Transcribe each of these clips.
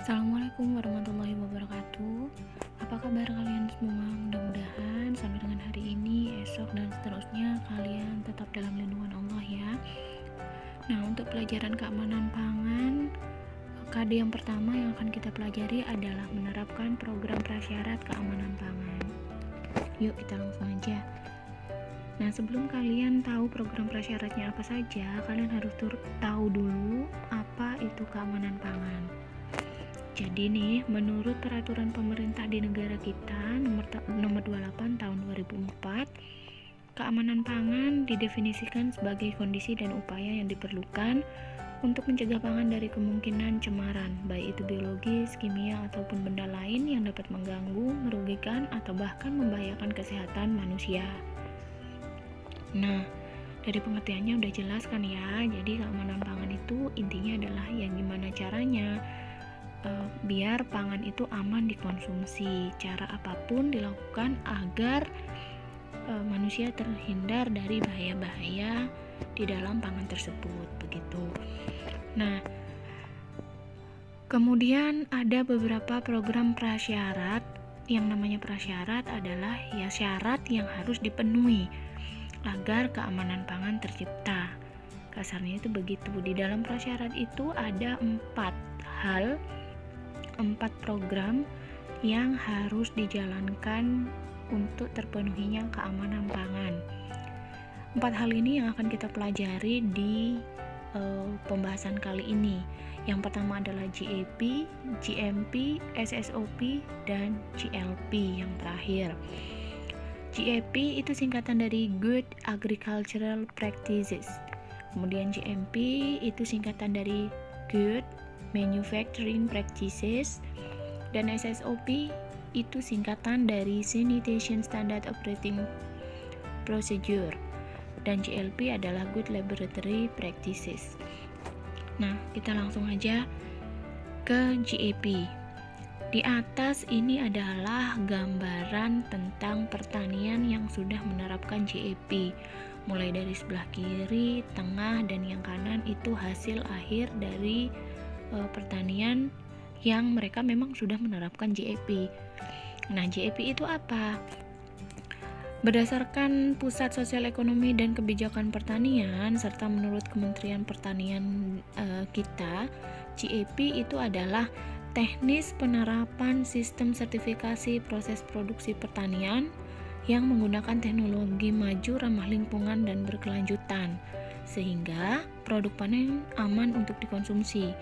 Assalamualaikum warahmatullahi wabarakatuh. Apa kabar kalian semua? Mudah-mudahan sampai dengan hari ini, esok, dan seterusnya kalian tetap dalam lindungan Allah ya. Nah, untuk pelajaran keamanan pangan, KD yang pertama yang akan kita pelajari adalah menerapkan program prasyarat keamanan pangan. Yuk kita langsung aja. Nah, sebelum kalian tahu program prasyaratnya apa saja, kalian harus tahu dulu apa itu keamanan pangan. Jadi nih, menurut peraturan pemerintah di negara kita nomor 28 tahun 2004, keamanan pangan didefinisikan sebagai kondisi dan upaya yang diperlukan untuk mencegah pangan dari kemungkinan cemaran, baik itu biologis, kimia, ataupun benda lain yang dapat mengganggu, merugikan, atau bahkan membahayakan kesehatan manusia. Nah, dari pengertiannya udah jelas kan ya. Jadi keamanan pangan itu intinya adalah yang gimana caranya biar pangan itu aman dikonsumsi. Cara apapun dilakukan agar manusia terhindar dari bahaya-bahaya di dalam pangan tersebut, begitu. Nah, kemudian ada beberapa program prasyarat. Yang namanya prasyarat adalah ya syarat yang harus dipenuhi agar keamanan pangan tercipta. Kasarnya itu begitu. Di dalam prasyarat itu ada 4 program yang harus dijalankan untuk terpenuhinya keamanan pangan. 4 hal ini yang akan kita pelajari di pembahasan kali ini. Yang pertama adalah GAP, GMP, SSOP, dan GLP yang terakhir. GAP itu singkatan dari Good Agricultural Practices. Kemudian GMP itu singkatan dari Good Manufacturing Practices, dan SSOP itu singkatan dari Sanitation Standard Operating Procedure, dan GLP adalah Good Laboratory Practices. Nah, kita langsung aja ke GAP. Di atas ini adalah gambaran tentang pertanian yang sudah menerapkan GAP. Mulai dari sebelah kiri, tengah, dan yang kanan itu hasil akhir dari pertanian yang mereka memang sudah menerapkan GAP. Nah, GAP itu apa? Berdasarkan Pusat Sosial Ekonomi dan Kebijakan Pertanian serta menurut Kementerian Pertanian kita, GAP itu adalah teknis penerapan sistem sertifikasi proses produksi pertanian yang menggunakan teknologi maju, ramah lingkungan, dan berkelanjutan, sehingga produk panen aman untuk dikonsumsi.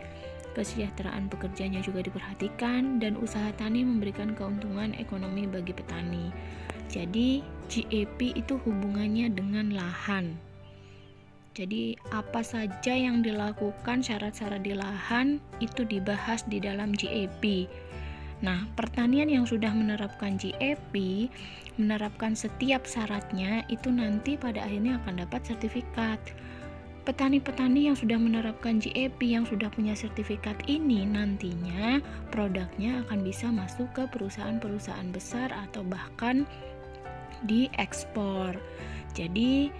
Kesejahteraan pekerjanya juga diperhatikan, dan usaha tani memberikan keuntungan ekonomi bagi petani. Jadi GAP itu hubungannya dengan lahan. Jadi apa saja yang dilakukan, syarat-syarat di lahan itu dibahas di dalam GAP. Nah, pertanian yang sudah menerapkan GAP, menerapkan setiap syaratnya, itu nanti pada akhirnya akan dapat sertifikat. Petani-petani yang sudah menerapkan GAP, yang sudah punya sertifikat ini, nantinya produknya akan bisa masuk ke perusahaan-perusahaan besar atau bahkan diekspor. Jadi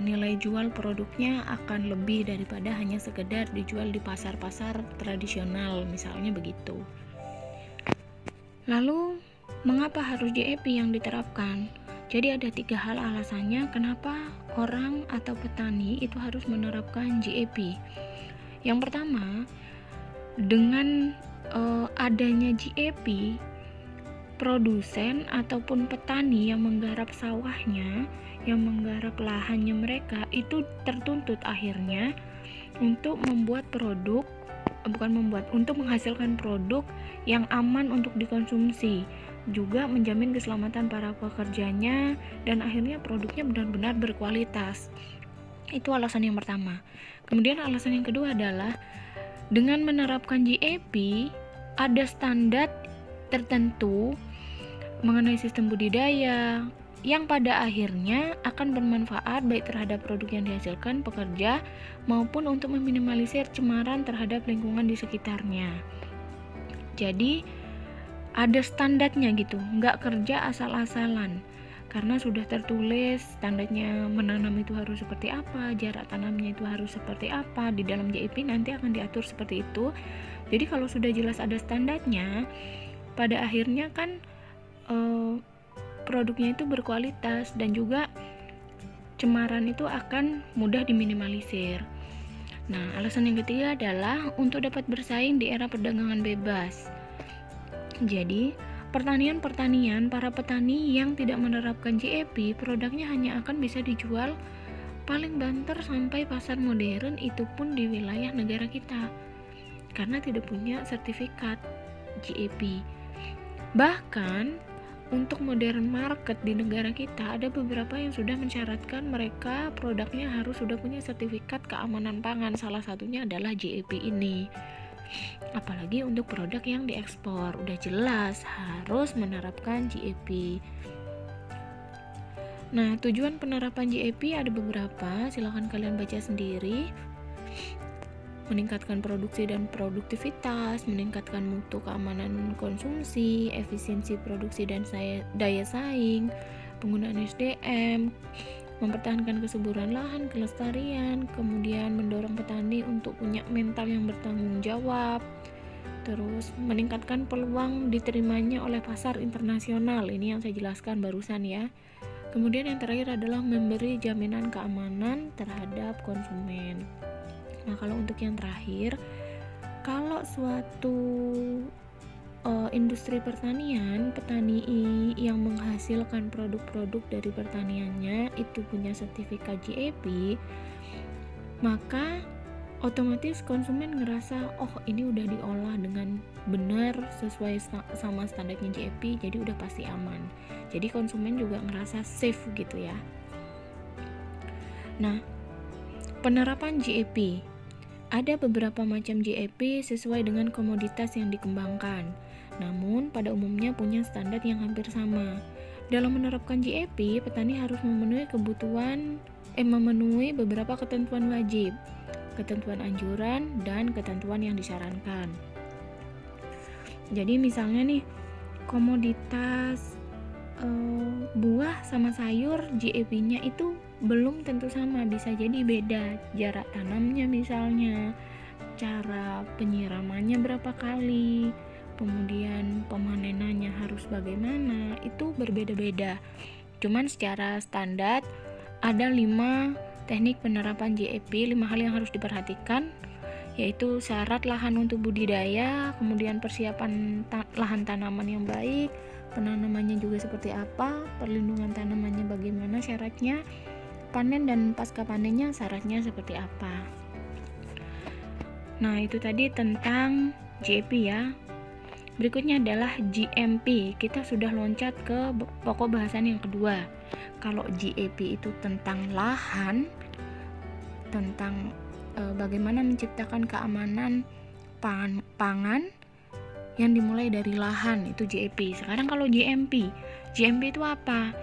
nilai jual produknya akan lebih daripada hanya sekedar dijual di pasar-pasar tradisional, misalnya begitu. Lalu, mengapa harus GAP yang diterapkan? Jadi ada 3 hal alasannya kenapa orang atau petani itu harus menerapkan GAP. Yang pertama, dengan adanya GAP, produsen ataupun petani yang menggarap sawahnya, yang menggarap lahannya mereka itu tertuntut akhirnya untuk untuk menghasilkan produk yang aman untuk dikonsumsi, juga menjamin keselamatan para pekerjanya, dan akhirnya produknya benar-benar berkualitas. Itu alasan yang pertama. Kemudian alasan yang kedua adalah dengan menerapkan GAP ada standar tertentu mengenai sistem budidaya yang pada akhirnya akan bermanfaat baik terhadap produk yang dihasilkan pekerja maupun untuk meminimalisir cemaran terhadap lingkungan di sekitarnya. Jadi ada standarnya gitu, nggak kerja asal-asalan, karena sudah tertulis standarnya menanam itu harus seperti apa, jarak tanamnya itu harus seperti apa. Di dalam GIP nanti akan diatur seperti itu. Jadi kalau sudah jelas ada standarnya, pada akhirnya kan produknya itu berkualitas dan juga cemaran itu akan mudah diminimalisir. Nah, alasan yang ketiga adalah untuk dapat bersaing di era perdagangan bebas. Jadi, pertanian para petani yang tidak menerapkan GAP, produknya hanya akan bisa dijual paling banter sampai pasar modern, itu pun di wilayah negara kita, karena tidak punya sertifikat GAP. Bahkan untuk modern market di negara kita ada beberapa yang sudah mensyaratkan mereka produknya harus sudah punya sertifikat keamanan pangan, salah satunya adalah GAP ini. Apalagi untuk produk yang diekspor, udah jelas harus menerapkan GAP. Nah, tujuan penerapan GAP ada beberapa, silahkan kalian baca sendiri. Meningkatkan produksi dan produktivitas, meningkatkan mutu keamanan konsumsi, efisiensi produksi dan daya saing, penggunaan SDM, mempertahankan kesuburan lahan, kelestarian, kemudian mendorong petani untuk punya mental yang bertanggung jawab, terus meningkatkan peluang diterimanya oleh pasar internasional, ini yang saya jelaskan barusan ya. Kemudian yang terakhir adalah memberi jaminan keamanan terhadap konsumen. Nah, kalau untuk yang terakhir, kalau suatu industri pertanian, petani yang menghasilkan produk-produk dari pertaniannya itu punya sertifikat GAP, maka otomatis konsumen ngerasa, oh ini udah diolah dengan benar sesuai sama standarnya GAP, jadi udah pasti aman. Jadi konsumen juga ngerasa safe gitu ya. Nah, penerapan GAP, ada beberapa macam GAP sesuai dengan komoditas yang dikembangkan, namun pada umumnya punya standar yang hampir sama. Dalam menerapkan GAP, petani harus memenuhi beberapa ketentuan wajib, ketentuan anjuran, dan ketentuan yang disarankan. Jadi misalnya nih, komoditas buah sama sayur GAP-nya itu belum tentu sama, bisa jadi beda jarak tanamnya, misalnya cara penyiramannya berapa kali, kemudian pemanenannya harus bagaimana, itu berbeda-beda. Cuman secara standar ada 5 teknik penerapan GAP, 5 hal yang harus diperhatikan, yaitu syarat lahan untuk budidaya, kemudian persiapan lahan tanaman yang baik, penanamannya juga seperti apa, perlindungan tanamannya bagaimana syaratnya, panen dan pasca panennya syaratnya seperti apa. Nah, itu tadi tentang GAP ya. Berikutnya adalah GMP. Kita sudah loncat ke pokok bahasan yang kedua. Kalau GAP itu tentang lahan, tentang bagaimana menciptakan keamanan pangan yang dimulai dari lahan, itu GAP. Sekarang kalau GMP itu apa?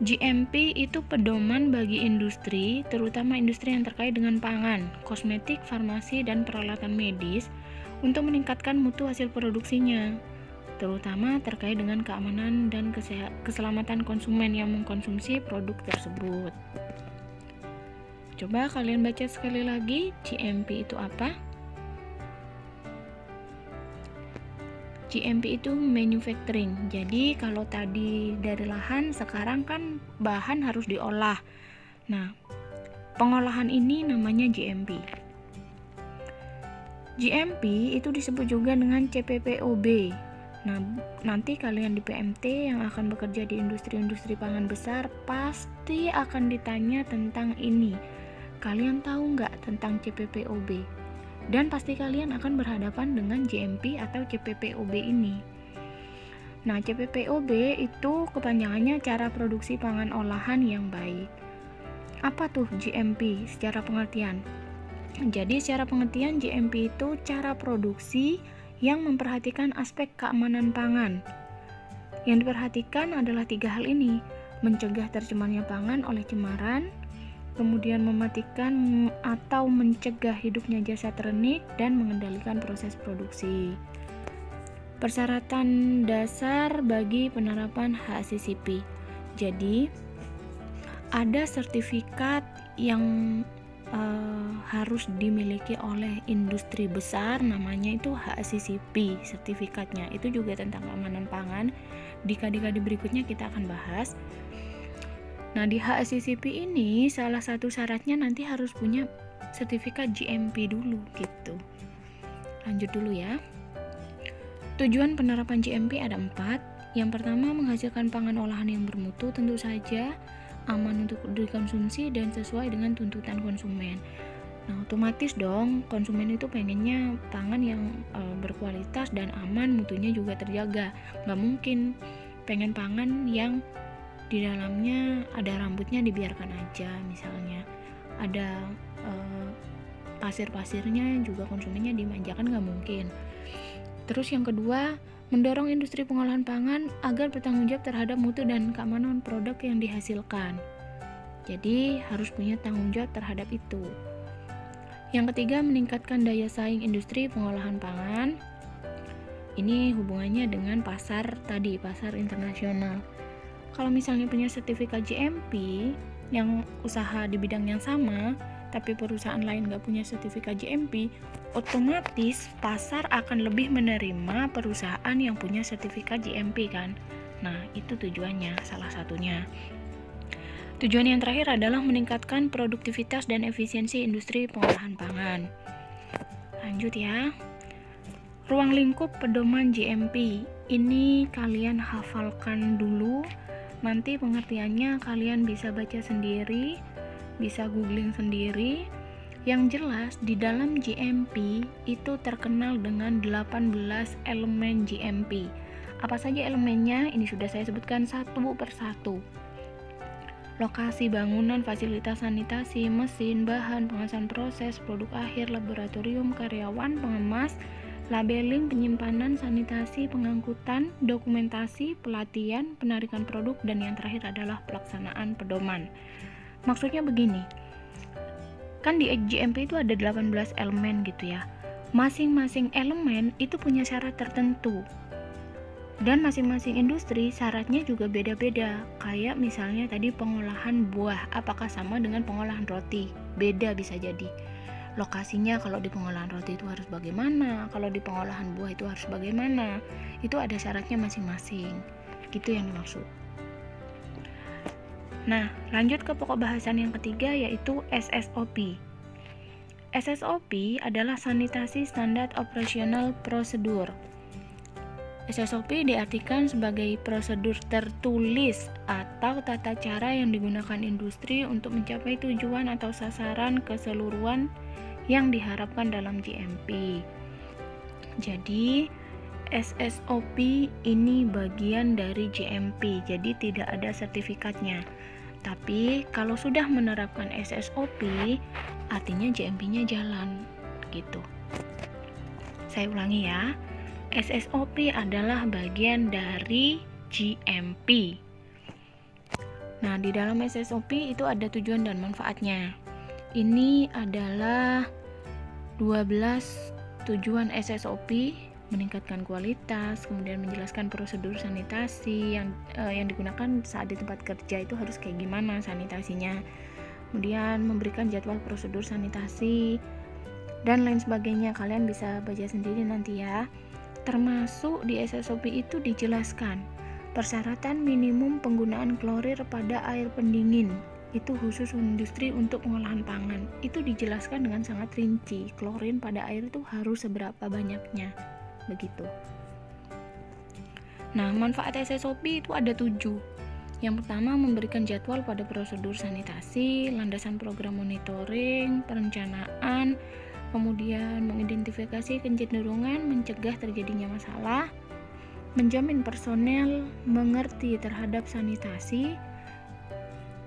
GMP itu pedoman bagi industri, terutama industri yang terkait dengan pangan, kosmetik, farmasi, dan peralatan medis untuk meningkatkan mutu hasil produksinya, terutama terkait dengan keamanan dan keselamatan konsumen yang mengkonsumsi produk tersebut. Coba kalian baca sekali lagi, GMP itu apa? GMP itu manufacturing. Jadi kalau tadi dari lahan, sekarang kan bahan harus diolah. Nah, pengolahan ini namanya GMP. GMP itu disebut juga dengan CPPOB. Nah, nanti kalian di PMT yang akan bekerja di industri-industri pangan besar pasti akan ditanya tentang ini. Kalian tahu nggak tentang CPPOB? Dan pasti kalian akan berhadapan dengan GMP atau CPPOB ini. Nah, CPPOB itu kepanjangannya cara produksi pangan olahan yang baik. Apa tuh GMP secara pengertian? Jadi secara pengertian GMP itu cara produksi yang memperhatikan aspek keamanan pangan. Yang diperhatikan adalah 3 hal ini: mencegah tercemarnya pangan oleh cemaran, kemudian mematikan atau mencegah hidupnya jasad renik, dan mengendalikan proses produksi. Persyaratan dasar bagi penerapan HACCP. Jadi, ada sertifikat yang harus dimiliki oleh industri besar, namanya itu HACCP sertifikatnya. Itu juga tentang keamanan pangan. Di kadi-kadi berikutnya kita akan bahas. Nah, di HACCP ini salah satu syaratnya nanti harus punya sertifikat GMP dulu gitu. Lanjut dulu ya. Tujuan penerapan GMP ada 4. Yang pertama, menghasilkan pangan olahan yang bermutu, tentu saja aman untuk dikonsumsi dan sesuai dengan tuntutan konsumen. Nah, otomatis dong konsumen itu pengennya pangan yang berkualitas dan aman, mutunya juga terjaga. Nggak mungkin pengen pangan yang di dalamnya ada rambutnya dibiarkan aja, misalnya ada pasir-pasirnya juga konsumennya dimanjakan, nggak mungkin. Terus yang kedua, mendorong industri pengolahan pangan agar bertanggung jawab terhadap mutu dan keamanan produk yang dihasilkan. Jadi harus punya tanggung jawab terhadap itu. Yang ketiga, meningkatkan daya saing industri pengolahan pangan. Ini hubungannya dengan pasar tadi, pasar internasional. Kalau misalnya punya sertifikat GMP yang usaha di bidang yang sama, tapi perusahaan lain nggak punya sertifikat GMP, otomatis pasar akan lebih menerima perusahaan yang punya sertifikat GMP kan. Nah, itu tujuannya, salah satunya. Tujuan yang terakhir adalah meningkatkan produktivitas dan efisiensi industri pengolahan pangan. Lanjut ya. Ruang lingkup pedoman GMP. Ini kalian hafalkan dulu. Nanti pengertiannya kalian bisa baca sendiri, bisa googling sendiri. Yang jelas di dalam GMP itu terkenal dengan 18 elemen GMP. Apa saja elemennya? Ini sudah saya sebutkan satu persatu. Lokasi bangunan, fasilitas sanitasi, mesin, bahan, pengawasan proses, produk akhir, laboratorium, karyawan, pengemas, labeling, penyimpanan, sanitasi, pengangkutan, dokumentasi, pelatihan, penarikan produk, dan yang terakhir adalah pelaksanaan pedoman. Maksudnya begini, kan di GMP itu ada 18 elemen gitu ya. Masing-masing elemen itu punya syarat tertentu. Dan masing-masing industri syaratnya juga beda-beda. Kayak misalnya tadi pengolahan buah, apakah sama dengan pengolahan roti? Beda bisa jadi. Lokasinya kalau di pengolahan roti itu harus bagaimana, kalau di pengolahan buah itu harus bagaimana. Itu ada syaratnya masing-masing. Gitu yang dimaksud. Nah, lanjut ke pokok bahasan yang ketiga, yaitu SSOP. SSOP adalah sanitasi standar operasional prosedur. SSOP diartikan sebagai prosedur tertulis atau tata cara yang digunakan industri untuk mencapai tujuan atau sasaran keseluruhan yang diharapkan dalam GMP. Jadi, SSOP ini bagian dari GMP, jadi tidak ada sertifikatnya. Tapi kalau sudah menerapkan SSOP, artinya GMP-nya jalan gitu. Saya ulangi ya. SSOP adalah bagian dari GMP. Nah, di dalam SSOP itu ada tujuan dan manfaatnya. Ini adalah 12 tujuan SSOP: meningkatkan kualitas, kemudian menjelaskan prosedur sanitasi yang digunakan saat di tempat kerja itu harus kayak gimana sanitasinya, kemudian memberikan jadwal prosedur sanitasi dan lain sebagainya. Kalian bisa baca sendiri nanti ya. Termasuk di SSOP itu dijelaskan persyaratan minimum penggunaan klorir pada air pendingin, itu khusus industri untuk pengolahan pangan. Itu dijelaskan dengan sangat rinci, klorin pada air itu harus seberapa banyaknya, begitu. Nah, manfaat SSOP itu ada 7. Yang pertama, memberikan jadwal pada prosedur sanitasi, landasan program monitoring, perencanaan, kemudian mengidentifikasi kecenderungan mencegah terjadinya masalah, menjamin personel mengerti terhadap sanitasi,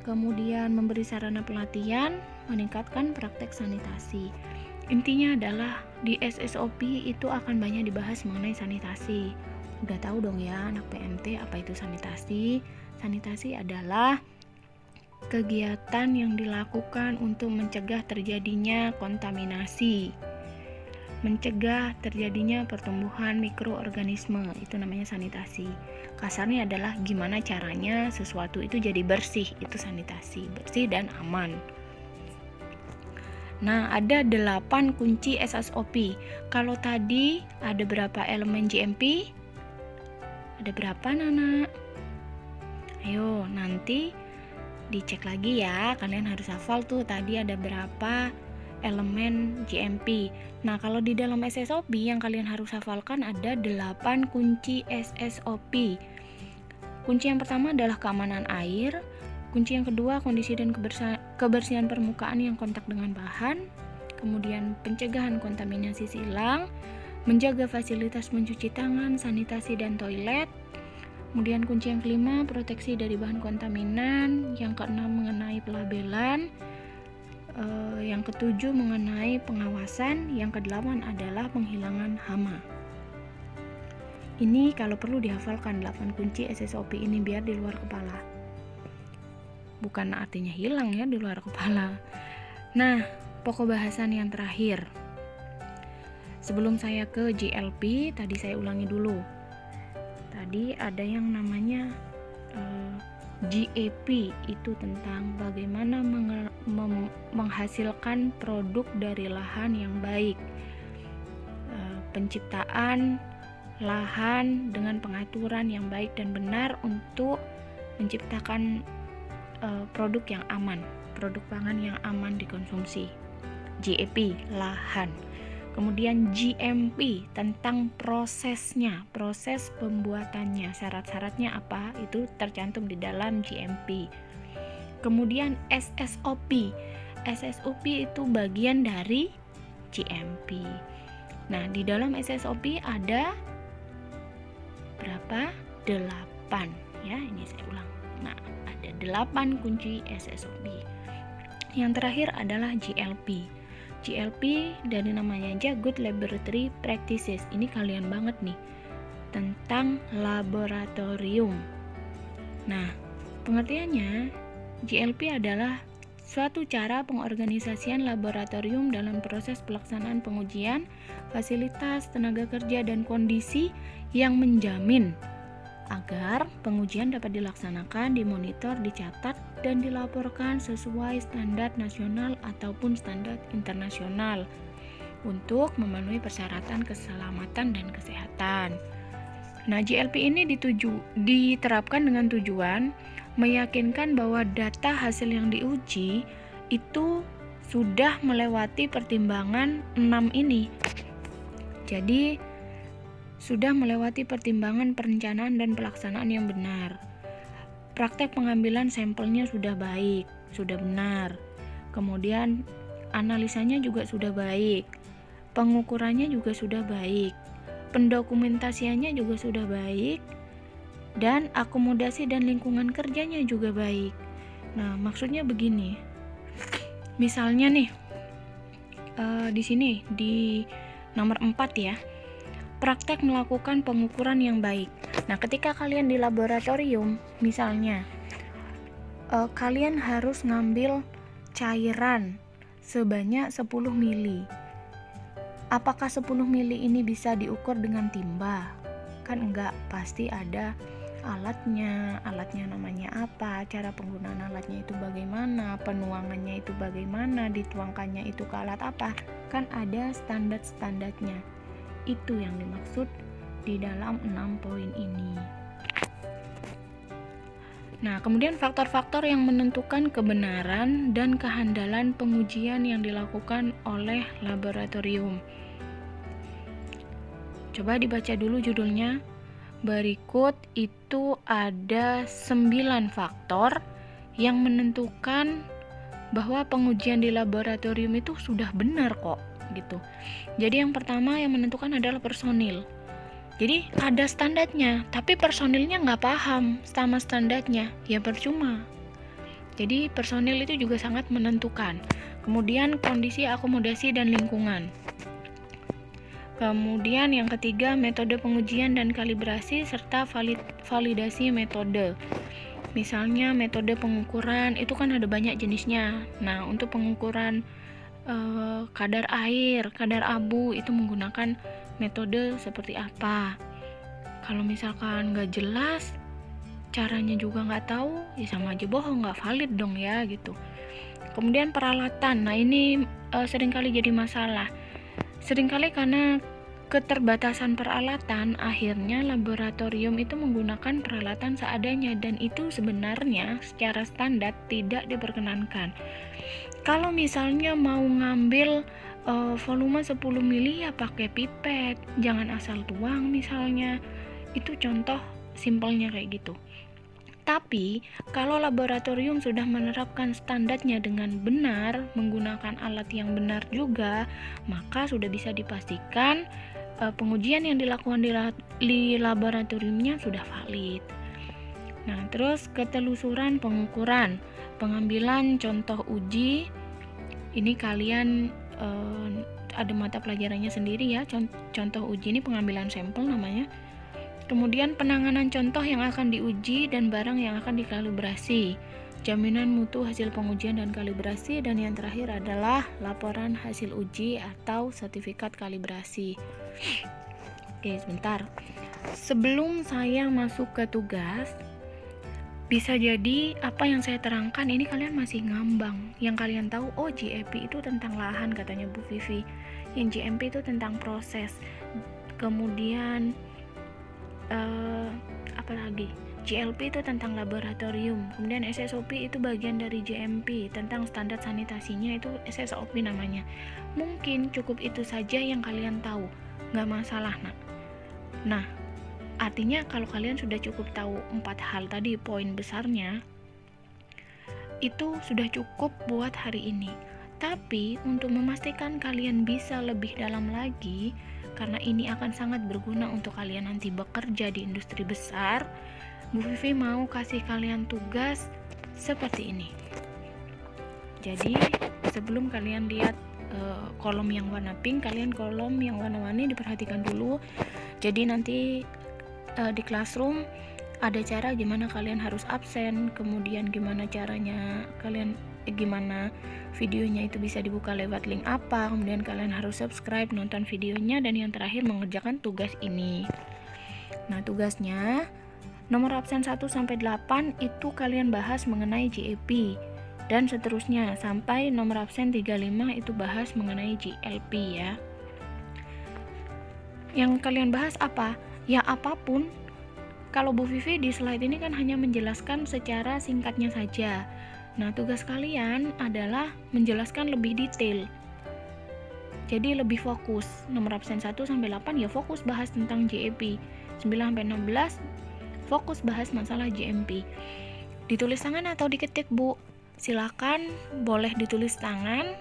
kemudian memberi sarana pelatihan, meningkatkan praktek sanitasi. Intinya adalah di SSOP itu akan banyak dibahas mengenai sanitasi. Udah tahu dong ya anak PMT apa itu sanitasi? Sanitasi adalah kegiatan yang dilakukan untuk mencegah terjadinya kontaminasi, mencegah terjadinya pertumbuhan mikroorganisme, itu namanya sanitasi. Kasarnya adalah gimana caranya sesuatu itu jadi bersih, itu sanitasi, bersih dan aman. Nah, ada 8 kunci SSOP. Kalau tadi ada berapa elemen GMP? Ada berapa, Nana? Ayo, nanti dicek lagi ya. Kalian harus hafal tuh tadi ada berapa elemen GMP. Nah, kalau di dalam SSOP yang kalian harus hafalkan ada 8 kunci SSOP. Kunci yang pertama adalah keamanan air. Kunci yang kedua, kondisi dan kebersihan permukaan yang kontak dengan bahan. Kemudian pencegahan kontaminasi silang, menjaga fasilitas mencuci tangan, sanitasi dan toilet. Kemudian kunci yang kelima, proteksi dari bahan kontaminan. Yang keenam, mengenai pelabelan. Yang ketujuh, mengenai pengawasan. Yang kedelapan adalah penghilangan hama. Ini kalau perlu dihafalkan 8 kunci SSOP ini biar di luar kepala. Bukan artinya hilang ya di luar kepala. Nah, pokok bahasan yang terakhir. Sebelum saya ke GLP, tadi saya ulangi dulu. Tadi ada yang namanya GAP, itu tentang bagaimana menghasilkan produk dari lahan yang baik. Penciptaan lahan dengan pengaturan yang baik dan benar untuk menciptakan produk yang aman, produk pangan yang aman dikonsumsi. GAP, lahan. Kemudian GMP, tentang prosesnya, proses pembuatannya, syarat-syaratnya apa, itu tercantum di dalam GMP. Kemudian SSOP. SSOP itu bagian dari GMP. Nah, di dalam SSOP ada berapa? 8 ya, ini saya ulang. Nah, ada 8 kunci SSOP. Yang terakhir adalah GLP. GLP dari namanya aja Good Laboratory Practices. Ini kalian banget nih, tentang laboratorium. Nah, pengertiannya GLP adalah suatu cara pengorganisasian laboratorium dalam proses pelaksanaan pengujian, fasilitas, tenaga kerja, dan kondisi yang menjamin agar pengujian dapat dilaksanakan, dimonitor, dicatat, dan dilaporkan sesuai standar nasional ataupun standar internasional untuk memenuhi persyaratan keselamatan dan kesehatan. Nah, GLP ini diterapkan dengan tujuan meyakinkan bahwa data hasil yang diuji itu sudah melewati pertimbangan 6 ini. Jadi sudah melewati pertimbangan perencanaan dan pelaksanaan yang benar. Praktek pengambilan sampelnya sudah baik, sudah benar. Kemudian analisanya juga sudah baik. Pengukurannya juga sudah baik. Pendokumentasiannya juga sudah baik. Dan akomodasi dan lingkungan kerjanya juga baik. Nah, maksudnya begini. Misalnya nih, di sini di nomor 4 ya. Praktek melakukan pengukuran yang baik. Nah, ketika kalian di laboratorium, misalnya kalian harus ngambil cairan sebanyak 10 mili. Apakah 10 mili ini bisa diukur dengan timba? Kan enggak, pasti ada alatnya namanya apa, cara penggunaan alatnya itu bagaimana, penuangannya itu bagaimana, dituangkannya itu ke alat apa, kan ada standar-standarnya. Itu yang dimaksud di dalam 6 poin ini. Nah, kemudian faktor-faktor yang menentukan kebenaran dan kehandalan pengujian yang dilakukan oleh laboratorium. Coba dibaca dulu judulnya. Berikut itu ada 9 faktor yang menentukan bahwa pengujian di laboratorium itu sudah benar kok, gitu. Jadi yang pertama yang menentukan adalah personil. Jadi ada standarnya, tapi personilnya nggak paham sama standarnya, ya percuma. Jadi personil itu juga sangat menentukan. Kemudian kondisi akomodasi dan lingkungan. Kemudian yang ketiga, metode pengujian dan kalibrasi serta validasi metode. Misalnya metode pengukuran itu kan ada banyak jenisnya. Nah, untuk pengukuran kadar air, kadar abu itu menggunakan metode seperti apa. Kalau misalkan nggak jelas, caranya juga nggak tahu, ya sama aja bohong, nggak valid dong ya gitu. Kemudian peralatan, nah ini seringkali jadi masalah. Seringkali karena keterbatasan peralatan, akhirnya laboratorium itu menggunakan peralatan seadanya, dan itu sebenarnya secara standar tidak diperkenankan. Kalau misalnya mau ngambil volume 10 mili ya pakai pipet, jangan asal tuang misalnya. Itu contoh simpelnya kayak gitu. Tapi, kalau laboratorium sudah menerapkan standarnya dengan benar, menggunakan alat yang benar juga, maka sudah bisa dipastikan pengujian yang dilakukan di laboratoriumnya sudah valid. Nah, terus ketelusuran pengukuran, pengambilan contoh uji, ini kalian ada mata pelajarannya sendiri ya, contoh uji ini pengambilan sampel namanya. Kemudian penanganan contoh yang akan diuji dan barang yang akan dikalibrasi, jaminan mutu hasil pengujian dan kalibrasi, dan yang terakhir adalah laporan hasil uji atau sertifikat kalibrasi. Oke, sebentar. Sebelum saya masuk ke tugas, bisa jadi apa yang saya terangkan ini kalian masih ngambang. Yang kalian tahu, oh GAP itu tentang lahan katanya Bu Vivi. Yang GMP itu tentang proses. Kemudian apalagi GLP itu tentang laboratorium, kemudian SSOP itu bagian dari GMP tentang standar sanitasinya, itu SSOP namanya. Mungkin cukup itu saja yang kalian tahu, nggak masalah nak. Nah, artinya kalau kalian sudah cukup tahu 4 hal tadi, poin besarnya itu sudah cukup buat hari ini. Tapi untuk memastikan kalian bisa lebih dalam lagi, karena ini akan sangat berguna untuk kalian nanti bekerja di industri besar, Bu Vivi mau kasih kalian tugas seperti ini. Jadi sebelum kalian lihat kolom yang warna pink, kalian kolom yang warna-warni diperhatikan dulu. Jadi nanti di classroom ada cara gimana kalian harus absen, kemudian gimana caranya gimana videonya itu bisa dibuka lewat link apa, kemudian kalian harus subscribe, nonton videonya, dan yang terakhir mengerjakan tugas ini. Nah, tugasnya nomor absen 1 sampai 8 itu kalian bahas mengenai GAP, dan seterusnya sampai nomor absen 35 itu bahas mengenai GLP ya. Yang kalian bahas apa? Ya apapun. Kalau Bu Vivi di slide ini kan hanya menjelaskan secara singkatnya saja. Nah, tugas kalian adalah menjelaskan lebih detail. Jadi lebih fokus. Nomor absen 1 sampai 8 ya fokus bahas tentang GAP. 9 sampai 16 fokus bahas masalah GMP. Ditulis tangan atau diketik, Bu? Silakan, boleh ditulis tangan,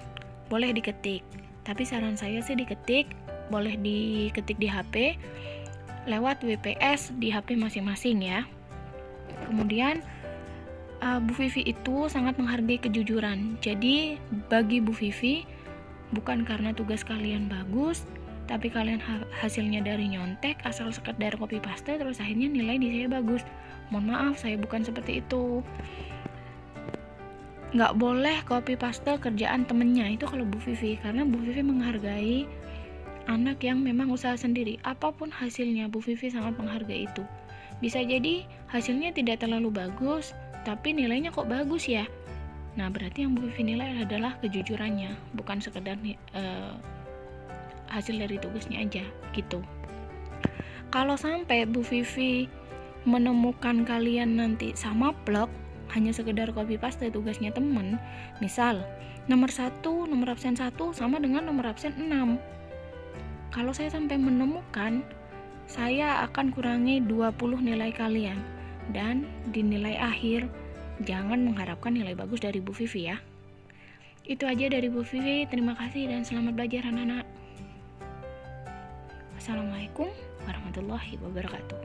boleh diketik. Tapi saran saya sih diketik, boleh diketik di HP lewat WPS di HP masing-masing ya. Kemudian Bu Vivi itu sangat menghargai kejujuran. Jadi bagi Bu Vivi, bukan karena tugas kalian bagus, tapi kalian hasilnya dari nyontek, asal sekedar copy paste, terus akhirnya nilai di saya bagus. Mohon maaf, saya bukan seperti itu. Nggak boleh copy paste kerjaan temennya, itu kalau Bu Vivi. Karena Bu Vivi menghargai anak yang memang usaha sendiri. Apapun hasilnya, Bu Vivi sangat menghargai itu. Bisa jadi hasilnya tidak terlalu bagus, tapi nilainya kok bagus ya. Nah, berarti yang Bu Vivi nilai adalah kejujurannya, bukan sekedar hasil dari tugasnya aja gitu. Kalau sampai Bu Vivi menemukan kalian nanti sama plek, hanya sekedar copy paste tugasnya temen, misal nomor absen 1 sama dengan nomor absen 6. Kalau saya sampai menemukan, saya akan kurangi 20 nilai kalian, dan di nilai akhir jangan mengharapkan nilai bagus dari Bu Vivi ya. Itu aja dari Bu Vivi. Terima kasih dan selamat belajar anak-anak. Wassalamualaikum warahmatullahi wabarakatuh.